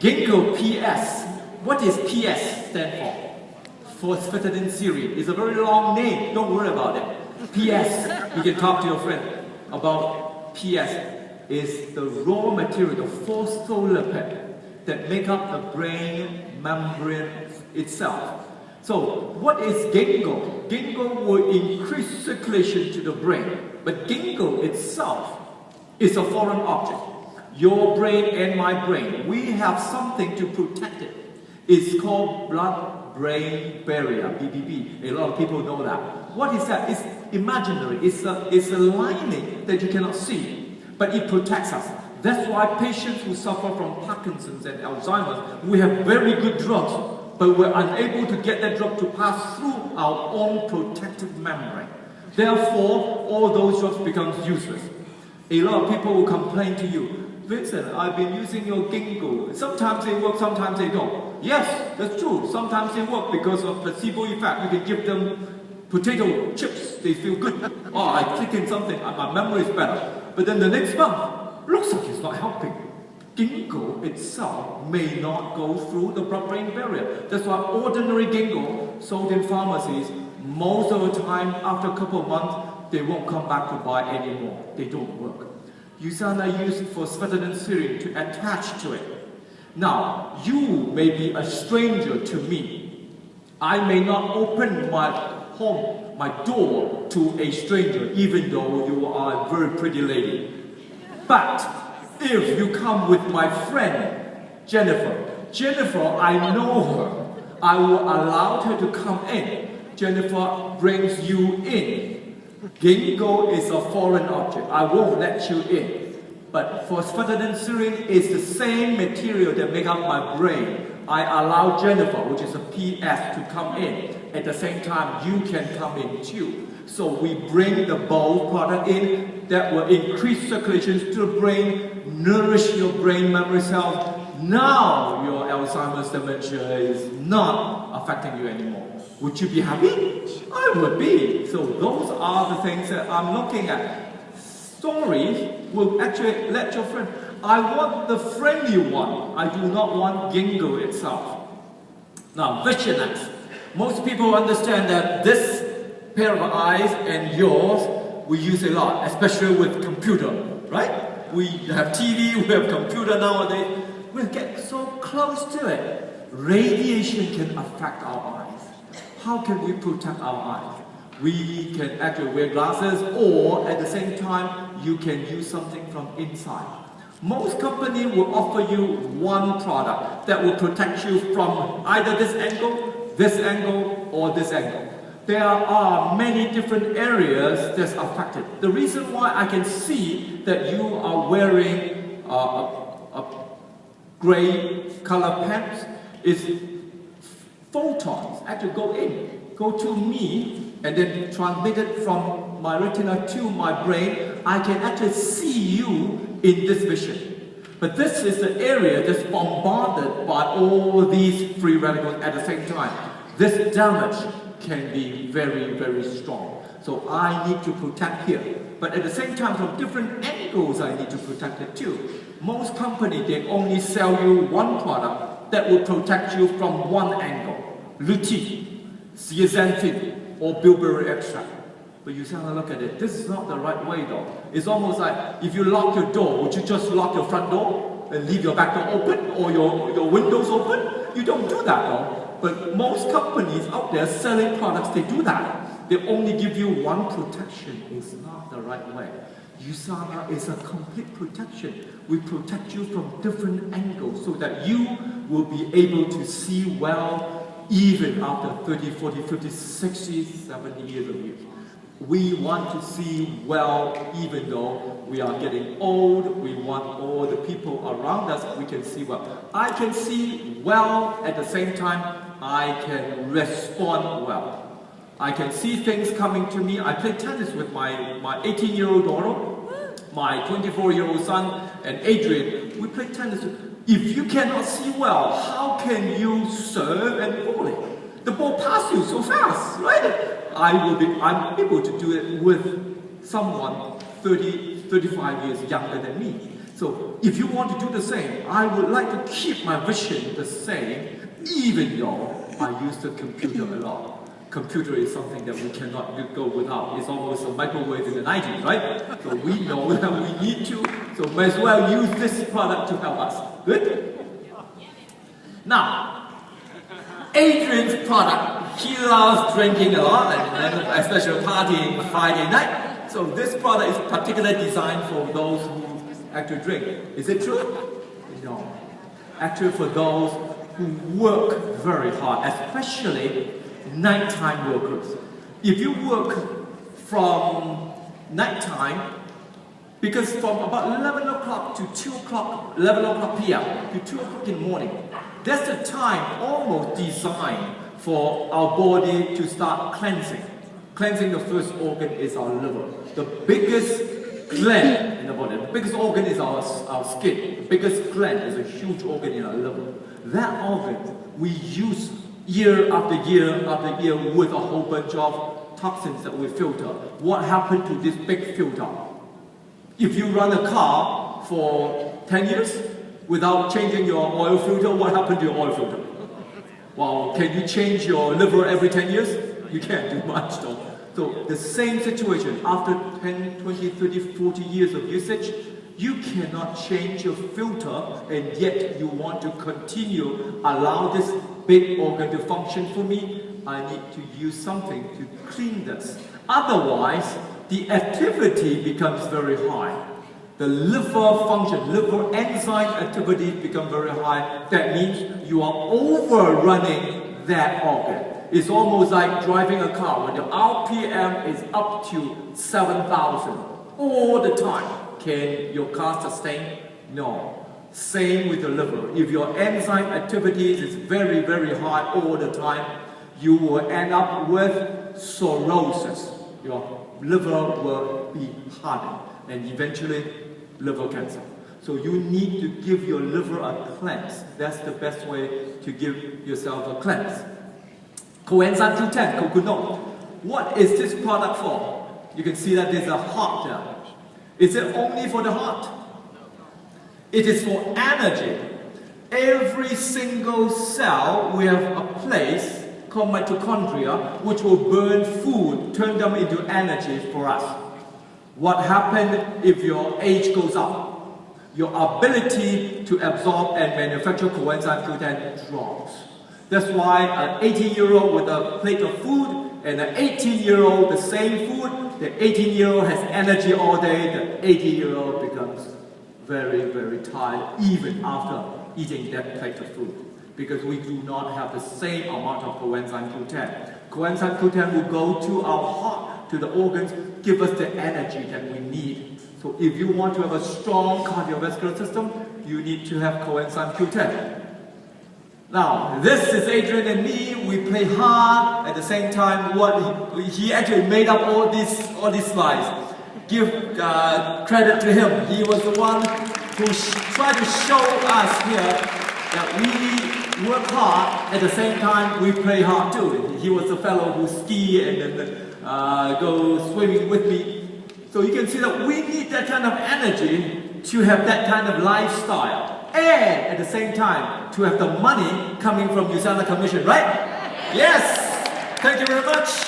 Ginkgo PS. What is PS stand for? Phosphatidylserine serine. It's a very long name. Don't worry about it. PS. You can talk to your friend about PS. Is the raw material, the phospholipid that make up the brain membrane itself. So what is ginkgo? Ginkgo will increase circulation to the brain, but ginkgo itself is a foreign object. Your brain and my brain, we have something to protect it. It's called blood-brain barrier, BBB. A lot of people know that. What is that? It's imaginary. It's a lining that you cannot see, but it protects us. That's why patients who suffer from Parkinson's and Alzheimer's, we have very good drugs, but we're unable to get that drug to pass through our own protective membrane. Therefore, all those drugs become useless. A lot of people will complain to you, Vincent, I've been using your ginkgo. Sometimes they work, sometimes they don't. Yes, that's true. Sometimes they work because of placebo effect. You can give them potato chips, they feel good. Oh, I click in something, my memory is better. But then the next month, looks like it's not helping. Ginkgo itself may not go through the blood-brain barrier. That's why ordinary ginkgo sold in pharmacies, most of the time, after a couple of months, they won't come back to buy anymore. They don't work. USANA used phosphatidylserine to attach to it. Now, you may be a stranger to me. I may not open my home, my door to a stranger, even though you are a very pretty lady. But if you come with my friend, Jennifer, I know her. I will allow her to come in. Jennifer brings you in. Ginkgo is a foreign object. I won't let you in. But phosphatidylserine is the same material that make up my brain. I allow Jennifer, which is a PS, to come in. At the same time, you can come in too. So we bring the both product in that will increase circulation to the brain, nourish your brain memory cells. Now your Alzheimer's dementia is not affecting you anymore. Would you be happy? I would be. So those are the things that I'm looking at. Stories will actually let your friend. I want the friendly one. I do not want ginkgo itself. Now, Vision X. Most people understand that this pair of eyes and yours we use a lot, especially with computer, right? We have TV, we have computer nowadays. We get so close to it. Radiation can affect our eyes. How can we protect our eyes? We can actually wear glasses, or at the same time, you can use something from inside. Most companies will offer you one product that will protect you from either this angle, or this angle. There are many different areas that's affected. The reason why I can see that you are wearing a gray color pants is photons actually go to me, and then transmitted from my retina to my brain. I can actually see you in this vision. But this is the area that's bombarded by all these free radicals at the same time. This damage can be very, very strong. So I need to protect here. But at the same time, from different angles, I need to protect it too. Most companies, they only sell you one product that will protect you from one angle. Lutein, zeaxanthin, or bilberry extract. But you say, look at it, this is not the right way though. It's almost like, if you lock your door, would you just lock your front door and leave your back door open, or your windows open? You don't do that though. But most companies out there selling products, they do that. They only give you one protection. It's not the right way. USANA is a complete protection. We protect you from different angles so that you will be able to see well even after 30, 40, 50, 60, 70 years of use. We want to see well even though we are getting old. We want all the people around us, we can see well. I can see well at the same time I can respond well. I can see things coming to me. I play tennis with my 18-year-old daughter, my 24-year-old son, and Adrian. We play tennis. If you cannot see well, how can you serve and volley? The ball passes you so fast, right? I'm able to do it with someone 30, 35 years younger than me. So if you want to do the same, I would like to keep my vision the same, even though I use the computer a lot. Computer is something that we cannot go without. It's almost a microwave in the 90s, right? So we know that we need to, so might as well use this product to help us. Good? Now, Adrian's product, he loves drinking a lot, and especially partying Friday night. So this product is particularly designed for those who actually drink. Is it true? No. Actually for those who work very hard, especially nighttime workers. If you work from nighttime, because from about 11 o'clock to 2 o'clock, 11 o'clock p.m. to 2 o'clock in the morning, that's the time almost designed for our body to start cleansing. Cleansing the first organ is our liver. The biggest gland in the body, the biggest organ is our skin. The biggest gland is a huge organ in our liver. That organ we use year after year after year with a whole bunch of toxins that we filter. What happened to this big filter? If you run a car for 10 years without changing your oil filter, what happened to your oil filter? Well, can you change your liver every 10 years? You can't do much though. So the same situation, after 10, 20, 30, 40 years of usage, you cannot change your filter, and yet you want to continue allow this big organ to function for me. I need to use something to clean this. Otherwise, the activity becomes very high. The liver function, liver enzyme activity become very high. That means you are overrunning that organ. It's almost like driving a car when the RPM is up to 7,000 all the time. Can your car sustain? No. Same with the liver. If your enzyme activities is very, very high all the time, you will end up with cirrhosis. Your liver will be hardened and eventually liver cancer. So you need to give your liver a cleanse. That's the best way to give yourself a cleanse. Coenzyme Q10, coconut. What is this product for? You can see that there's a heart there. Is it only for the heart? It is for energy. Every single cell, we have a place called mitochondria, which will burn food, turn them into energy for us. What happens if your age goes up? Your ability to absorb and manufacture coenzyme Q10 drops. That's why an 18-year-old with a plate of food and an 18-year-old the same food, the 18-year-old has energy all day, the 80-year-old becomes very, very tired even after eating that plate of food. Because we do not have the same amount of coenzyme Q10. Coenzyme Q10 will go to our heart, to the organs, give us the energy that we need. So if you want to have a strong cardiovascular system, you need to have coenzyme Q10. Now, this is Adrian and me. We play hard at the same time. He actually made up all these slides. Give credit to him. He was the one who tried to show us here that we work hard at the same time we play hard too. He was the fellow who ski and then go swimming with me. So you can see that we need that kind of energy to have that kind of lifestyle. And at the same time, to have the money coming from USANA Commission, right? Yes! Thank you very much.